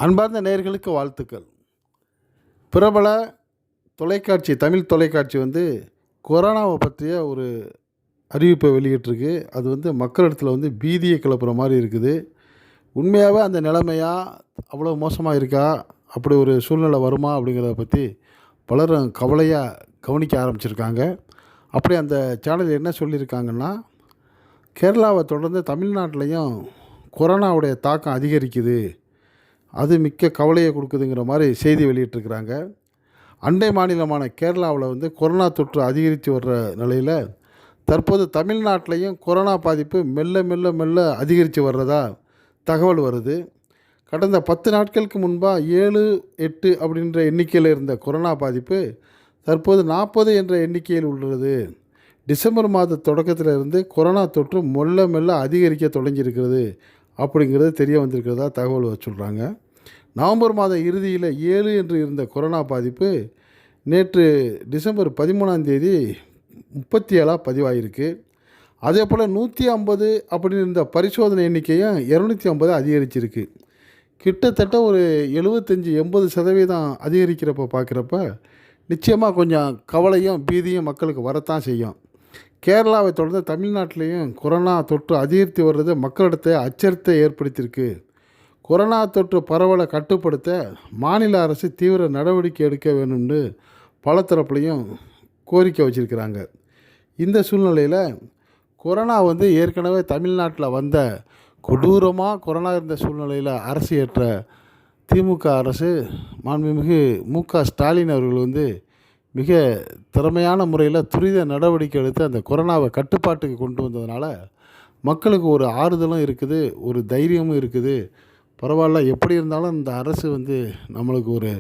அன்பார்ந்த நேயர்களுக்கு வாழ்த்துக்கள். பிரபல தொலைக்காட்சி, தமிழ் தொலைக்காட்சி கொரோனாவை பற்றிய ஒரு அறிவிப்பை வெளியிட்டிருக்கு. அது மக்களிடத்தில் பீதியை கிளப்புற மாதிரி இருக்குது. உண்மையாகவே அந்த நிலைமையா அவ்வளோ மோசமாக இருக்கா? அப்படி ஒரு சூழ்நிலை வருமா? அப்படிங்கிறத பற்றி பலரும் கவலையாக கவனிக்க ஆரம்பிச்சிருக்காங்க. அப்படி அந்த சேனல் என்ன சொல்லியிருக்காங்கன்னா, கேரளாவை தொடர்ந்து தமிழ்நாட்டிலையும் கொரோனாவுடைய தாக்கம் அதிகரிக்குது. அது மிக்க கவலையை கொடுக்குதுங்கிற மாதிரி செய்தி வெளியிட்டிருக்கிறாங்க. அண்டை மாநிலமான கேரளாவில் கொரோனா தொற்று அதிகரித்து வர்ற நிலையில் தற்போது தமிழ்நாட்டிலையும் கொரோனா பாதிப்பு மெல்ல மெல்ல மெல்ல அதிகரித்து வர்றதா தகவல் வருது. கடந்த 10 நாட்களுக்கு முன்பாக 7, 8 அப்படின்ற எண்ணிக்கையில் இருந்த கொரோனா பாதிப்பு தற்போது 40 என்ற எண்ணிக்கையில் உள்ளது. டிசம்பர் மாத தொடக்கத்தில் இருந்து கொரோனா தொற்று மெல்ல மெல்ல அதிகரிக்க தொடங்கியிருக்கிறது அப்படிங்கிறது தெரிய வந்திருக்கிறதா தகவல் சொல்கிறாங்க. நவம்பர் மாத இறுதியில் 7 என்று இருந்த கொரோனா பாதிப்பு நேற்று டிசம்பர் 13ஆம் தேதி 37ஆக பதிவாகிருக்கு. அதே போல் 150 அப்படின்னு இருந்த பரிசோதனை எண்ணிக்கையும் 250 அதிகரிச்சிருக்கு. கிட்டத்தட்ட ஒரு 75-80% அதிகரிக்கிறப்ப பார்க்குறப்ப நிச்சயமாக கொஞ்சம் கவலையும் பீதியும் மக்களுக்கு வரத்தான் செய்யும். கேரளாவை தொடர்ந்து தமிழ்நாட்டிலையும் கொரோனா தொற்று அதிகரித்து வர்றது மக்களிடத்தை அச்சத்தை ஏற்படுத்தியிருக்கு. கொரோனா தொற்று பரவலை கட்டுப்படுத்த மாநில அரசு தீவிர நடவடிக்கை எடுக்க வேணும்னு பல தரப்புலையும் கோரிக்கை வச்சுருக்கிறாங்க. இந்த சூழ்நிலையில் கொரோனா ஏற்கனவே தமிழ்நாட்டில் வந்த கொடூரமாக கொரோனா இருந்த சூழ்நிலையில் அரசு ஏற்ற திமுக அரசு மாண்புமிகு மு.க. ஸ்டாலின் அவர்கள் மிக திறமையான முறையில் துரித நடவடிக்கை எடுத்து அந்த கொரோனாவை கட்டுப்பாட்டுக்கு கொண்டு வந்ததுனால மக்களுக்கு ஒரு ஆறுதலும் இருக்குது, ஒரு தைரியமும் இருக்குது. பரவாயில்ல, எப்படி இருந்தாலும் இந்த அரசு நம்மளுக்கு ஒரு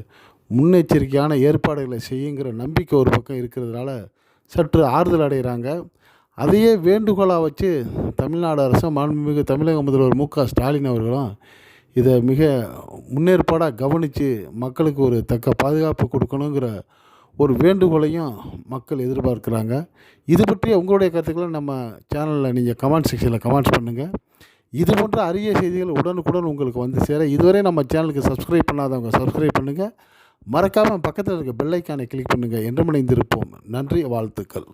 முன்னெச்சரிக்கையான ஏற்பாடுகளை செய்யுங்கிற நம்பிக்கை ஒரு பக்கம் இருக்கிறதுனால சற்று ஆறுதல் அடைகிறாங்க. அதையே வேண்டுகோளாக வச்சு தமிழ்நாடு அரசும் மாண்புமிகு தமிழக முதல்வர் மு.க. ஸ்டாலின் அவர்களும் இதை மிக முன்னேற்பாடாக கவனித்து மக்களுக்கு ஒரு தக்க பாதுகாப்பு கொடுக்கணுங்கிற ஒரு வேண்டுகோளையும் மக்கள் எதிர்பார்க்குறாங்க. இது பற்றி உங்களுடைய கருத்துக்களை நம்ம சேனலில் நீங்கள் கமெண்ட் செக்ஷனில் கமெண்ட்ஸ் பண்ணுங்கள். இது போன்ற அரிய செய்திகள் உடனுக்குடன் உங்களுக்கு சேர இதுவரை நம்ம சேனலுக்கு சப்ஸ்கிரைப் பண்ணாதவங்க சப்ஸ்கிரைப் பண்ணுங்கள். மறக்காமல் பக்கத்தில் இருக்க பெல் ஐக்கானை கிளிக் பண்ணுங்கள். என்றும் இணைந்திருப்போம். நன்றி, வாழ்த்துக்கள்.